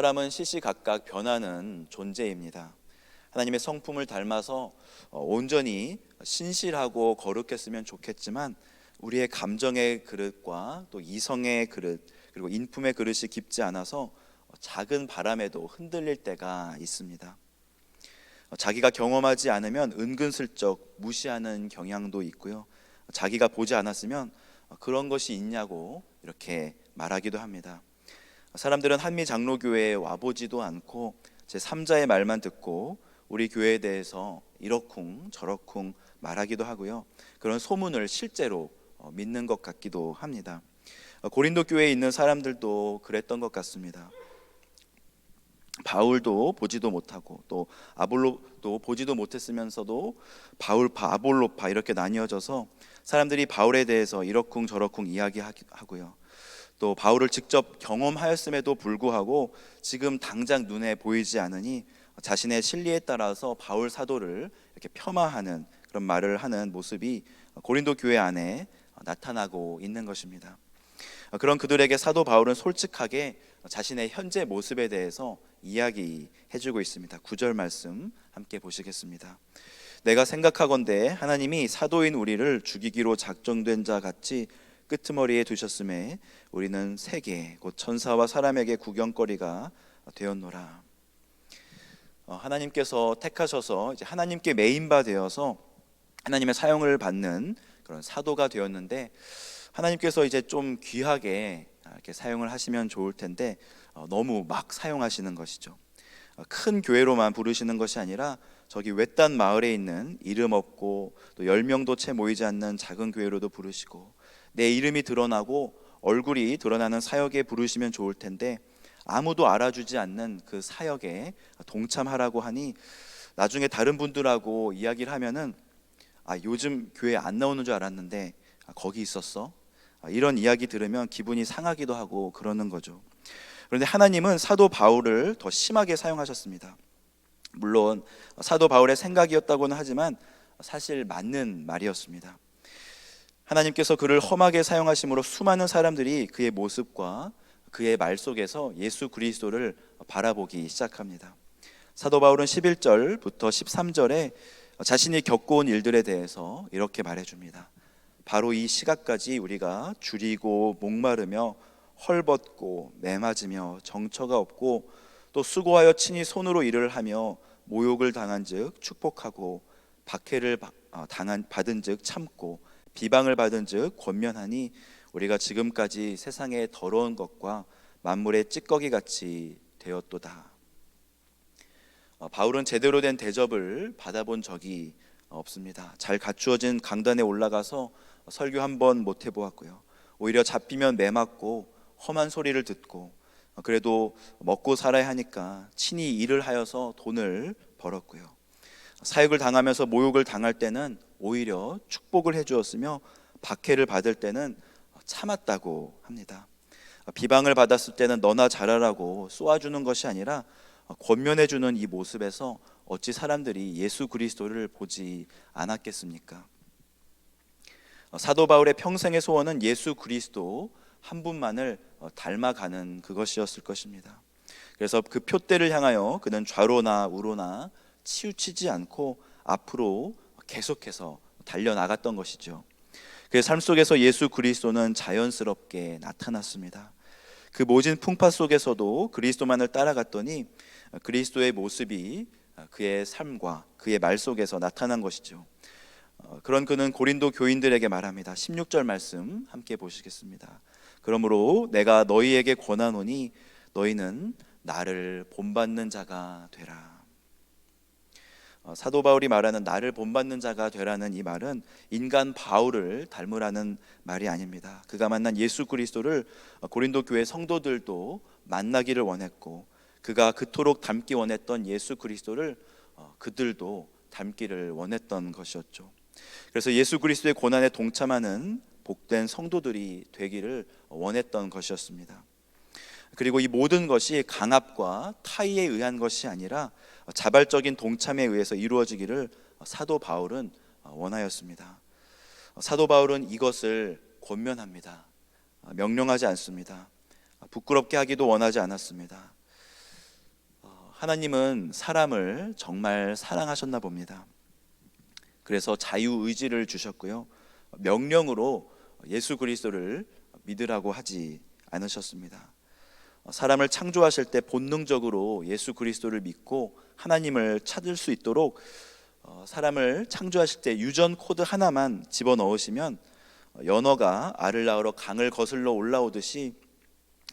사람은 시시각각 변하는 존재입니다. 하나님의 성품을 닮아서 온전히 신실하고 거룩했으면 좋겠지만 우리의 감정의 그릇과 또 이성의 그릇 그리고 인품의 그릇이 깊지 않아서 작은 바람에도 흔들릴 때가 있습니다. 자기가 경험하지 않으면 은근슬쩍 무시하는 경향도 있고요. 자기가 보지 않았으면 그런 것이 있냐고 이렇게 말하기도 합니다. 사람들은 한미 장로교회에 와보지도 않고 제 3자의 말만 듣고 우리 교회에 대해서 이러쿵 저러쿵 말하기도 하고요. 그런 소문을 실제로 믿는 것 같기도 합니다. 고린도 교회에 있는 사람들도 그랬던 것 같습니다. 바울도 보지도 못하고 또 아볼로도 보지도 못했으면서도 바울파 아볼로파 이렇게 나뉘어져서 사람들이 바울에 대해서 이러쿵 저러쿵 이야기하고요. 또 바울을 직접 경험하였음에도 불구하고 지금 당장 눈에 보이지 않으니 자신의 신리에 따라서 바울 사도를 이렇게 폄하하는 그런 말을 하는 모습이 고린도 교회 안에 나타나고 있는 것입니다. 그런 그들에게 사도 바울은 솔직하게 자신의 현재 모습에 대해서 이야기해주고 있습니다. 9절 말씀 함께 보시겠습니다. 내가 생각하건대 하나님이 사도인 우리를 죽이기로 작정된 자 같이 끄트머리에 두셨음에 우리는 세계 곧 천사와 사람에게 구경거리가 되었노라. 하나님께서 택하셔서 이제 하나님께 메인바 되어서 하나님의 사용을 받는 그런 사도가 되었는데 하나님께서 이제 좀 귀하게 이렇게 사용을 하시면 좋을 텐데 너무 막 사용하시는 것이죠. 큰 교회로만 부르시는 것이 아니라 저기 외딴 마을에 있는 이름 없고 또 10명도 채 모이지 않는 작은 교회로도 부르시고 내 이름이 드러나고 얼굴이 드러나는 사역에 부르시면 좋을 텐데 아무도 알아주지 않는 그 사역에 동참하라고 하니 나중에 다른 분들하고 이야기를 하면은 요즘 교회 안 나오는 줄 알았는데 거기 있었어? 이런 이야기 들으면 기분이 상하기도 하고 그러는 거죠. 그런데 하나님은 사도 바울을 더 심하게 사용하셨습니다. 물론 사도 바울의 생각이었다고는 하지만 사실 맞는 말이었습니다. 하나님께서 그를 험하게 사용하심으로 수많은 사람들이 그의 모습과 그의 말 속에서 예수 그리스도를 바라보기 시작합니다. 사도 바울은 11절부터 13절에 자신이 겪어온 일들에 대해서 이렇게 말해줍니다. 바로 이 시각까지 우리가 줄이고 목마르며 헐벗고 매맞으며 정처가 없고 또 수고하여 친히 손으로 일을 하며 모욕을 당한즉 축복하고 박해를 받은즉 참고 비방을 받은즉 권면하니 우리가 지금까지 세상의 더러운 것과 만물의 찌꺼기 같이 되었도다. 바울은 제대로 된 대접을 받아본 적이 없습니다. 잘 갖추어진 강단에 올라가서 설교 한번 못 해보았고요. 오히려 잡히면 매맞고 험한 소리를 듣고 그래도 먹고 살아야 하니까 친히 일을 하여서 돈을 벌었고요. 사역을 당하면서 모욕을 당할 때는 오히려 축복을 해주었으며 박해를 받을 때는 참았다고 합니다. 비방을 받았을 때는 너나 잘하라고 쏘아주는 것이 아니라 권면해주는 이 모습에서 어찌 사람들이 예수 그리스도를 보지 않았겠습니까? 사도 바울의 평생의 소원은 예수 그리스도 한 분만을 닮아가는 그것이었을 것입니다. 그래서 그 표대를 향하여 그는 좌로나 우로나 치우치지 않고 앞으로 계속해서 달려나갔던 것이죠. 그의 삶 속에서 예수 그리스도는 자연스럽게 나타났습니다. 그 모진 풍파 속에서도 그리스도만을 따라갔더니 그리스도의 모습이 그의 삶과 그의 말 속에서 나타난 것이죠. 그런 그는 고린도 교인들에게 말합니다. 16절 말씀 함께 보시겠습니다. 그러므로 내가 너희에게 권하노니 너희는 나를 본받는 자가 되라. 사도 바울이 말하는 나를 본받는 자가 되라는 이 말은 인간 바울을 닮으라는 말이 아닙니다. 그가 만난 예수 그리스도를 고린도 교회 성도들도 만나기를 원했고 그가 그토록 닮기 원했던 예수 그리스도를 그들도 닮기를 원했던 것이었죠. 그래서 예수 그리스도의 고난에 동참하는 복된 성도들이 되기를 원했던 것이었습니다. 그리고 이 모든 것이 강압과 타의에 의한 것이 아니라 자발적인 동참에 의해서 이루어지기를 사도 바울은 원하였습니다. 사도 바울은 이것을 권면합니다. 명령하지 않습니다. 부끄럽게 하기도 원하지 않았습니다. 하나님은 사람을 정말 사랑하셨나 봅니다. 그래서 자유의지를 주셨고요, 명령으로 예수 그리스도를 믿으라고 하지 않으셨습니다. 사람을 창조하실 때 본능적으로 예수 그리스도를 믿고 하나님을 찾을 수 있도록 사람을 창조하실 때 유전 코드 하나만 집어넣으시면 연어가 알을 낳으러 강을 거슬러 올라오듯이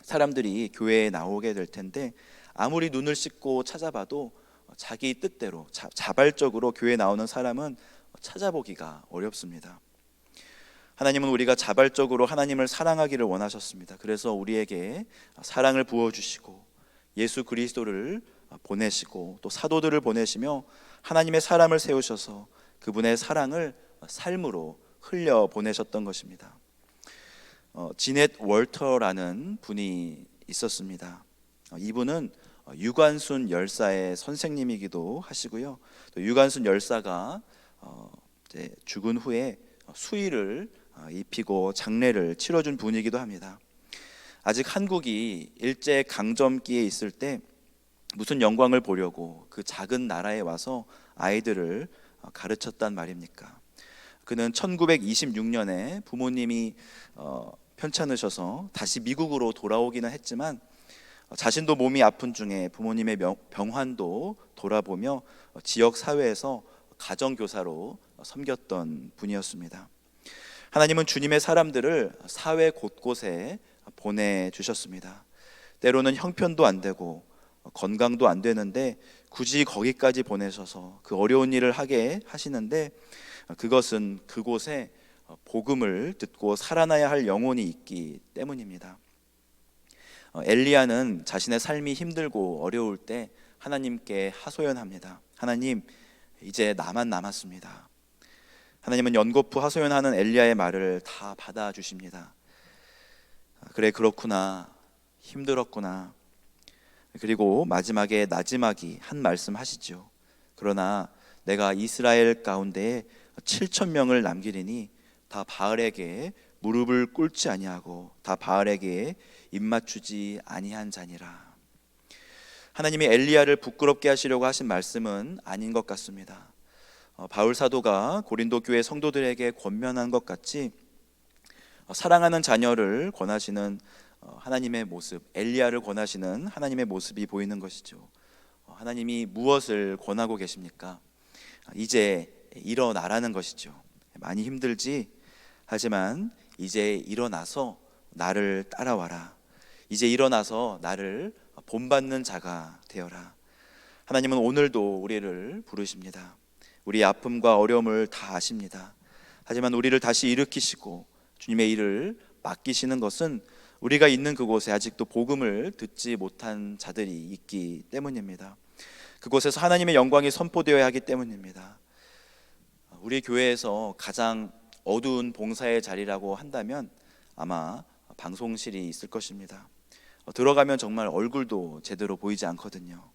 사람들이 교회에 나오게 될 텐데, 아무리 눈을 씻고 찾아봐도 자기 뜻대로 자발적으로 교회에 나오는 사람은 찾아보기가 어렵습니다. 하나님은 우리가 자발적으로 하나님을 사랑하기를 원하셨습니다. 그래서 우리에게 사랑을 부어주시고 예수 그리스도를 보내시고 또 사도들을 보내시며 하나님의 사람을 세우셔서 그분의 사랑을 삶으로 흘려 보내셨던 것입니다. 지넷 월터라는 분이 있었습니다. 이분은 유관순 열사의 선생님이기도 하시고요, 또 유관순 열사가 이제 죽은 후에 수의를 입히고 장례를 치러준 분이기도 합니다. 아직 한국이 일제 강점기에 있을 때 무슨 영광을 보려고 그 작은 나라에 와서 아이들을 가르쳤단 말입니까? 그는 1926년에 부모님이 편찮으셔서 다시 미국으로 돌아오기는 했지만 자신도 몸이 아픈 중에 부모님의 병환도 돌아보며 지역 사회에서 가정교사로 섬겼던 분이었습니다. 하나님은 주님의 사람들을 사회 곳곳에 보내주셨습니다. 때로는 형편도 안 되고 건강도 안 되는데 굳이 거기까지 보내셔서 그 어려운 일을 하게 하시는데, 그것은 그곳에 복음을 듣고 살아나야 할 영혼이 있기 때문입니다. 엘리야는 자신의 삶이 힘들고 어려울 때 하나님께 하소연합니다. 하나님, 이제 나만 남았습니다. 하나님은 연거푸 하소연하는 엘리야의 말을 다 받아주십니다. 그래, 그렇구나, 힘들었구나. 그리고 마지막에 나지막이 한 말씀 하시죠. 그러나 내가 이스라엘 가운데 7,000명을 남기리니 다 바알에게 무릎을 꿇지 아니하고 다 바알에게 입맞추지 아니한 자니라. 하나님이 엘리야를 부끄럽게 하시려고 하신 말씀은 아닌 것 같습니다. 바울 사도가 고린도 교회 성도들에게 권면한 것 같이 사랑하는 자녀를 권하시는 하나님의 모습, 엘리야를 권하시는 하나님의 모습이 보이는 것이죠. 하나님이 무엇을 권하고 계십니까? 이제 일어나라는 것이죠. 많이 힘들지? 하지만 이제 일어나서 나를 따라와라. 이제 일어나서 나를 본받는 자가 되어라. 하나님은 오늘도 우리를 부르십니다. 우리의 아픔과 어려움을 다 아십니다. 하지만 우리를 다시 일으키시고 주님의 일을 맡기시는 것은 우리가 있는 그곳에 아직도 복음을 듣지 못한 자들이 있기 때문입니다. 그곳에서 하나님의 영광이 선포되어야 하기 때문입니다. 우리 교회에서 가장 어두운 봉사의 자리라고 한다면 아마 방송실이 있을 것입니다. 들어가면 정말 얼굴도 제대로 보이지 않거든요.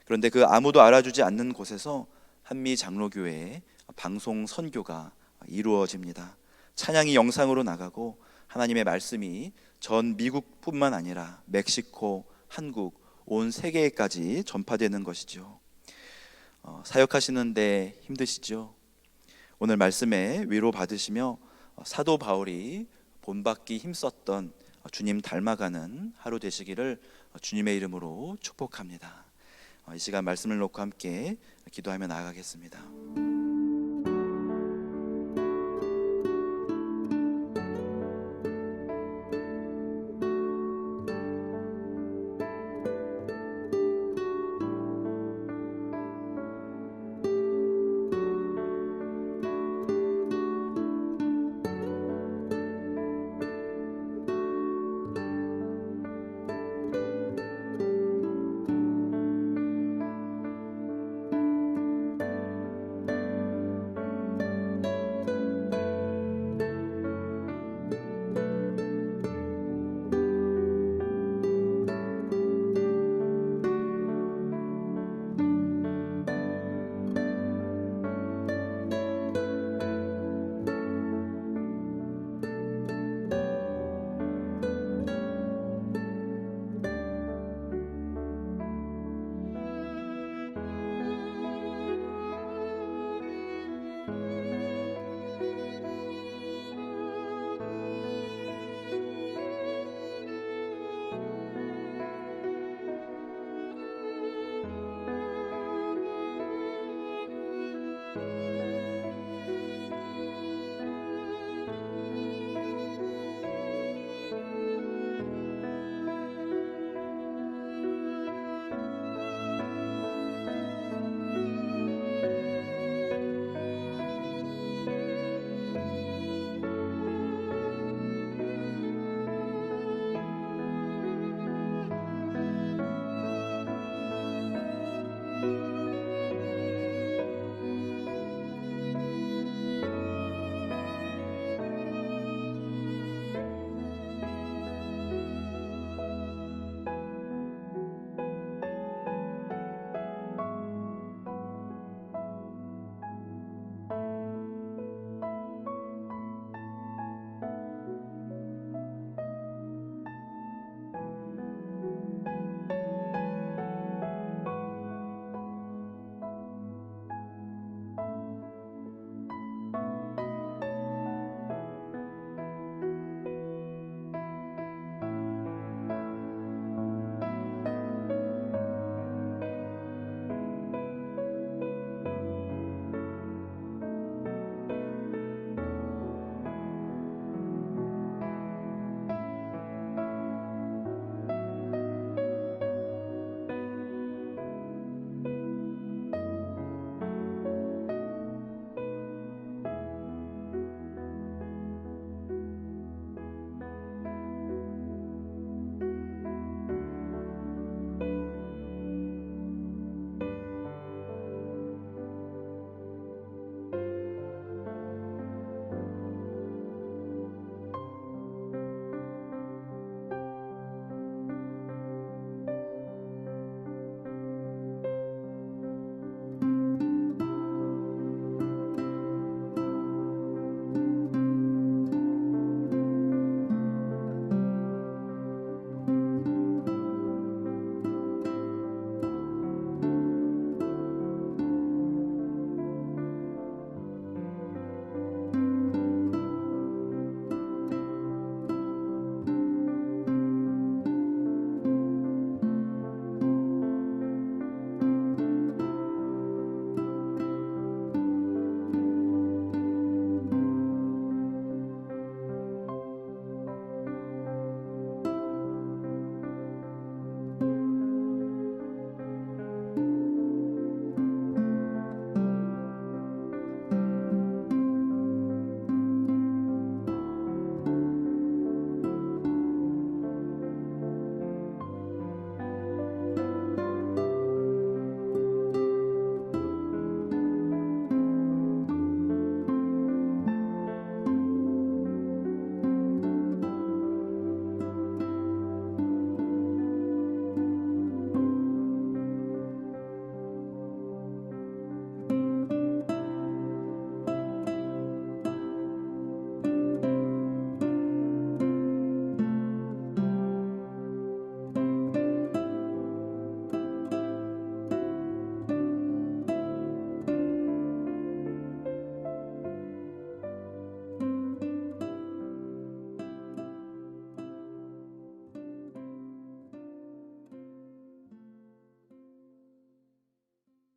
그런데 그 아무도 알아주지 않는 곳에서 한미 장로교회의 방송 선교가 이루어집니다. 찬양이 영상으로 나가고 하나님의 말씀이 전 미국뿐만 아니라 멕시코, 한국, 온 세계까지 전파되는 것이죠. 사역하시는데 힘드시죠? 오늘 말씀에 위로 받으시며 사도 바울이 본받기 힘썼던 주님 닮아가는 하루 되시기를 주님의 이름으로 축복합니다. 이 시간 말씀을 놓고 함께 기도하며 나아가겠습니다.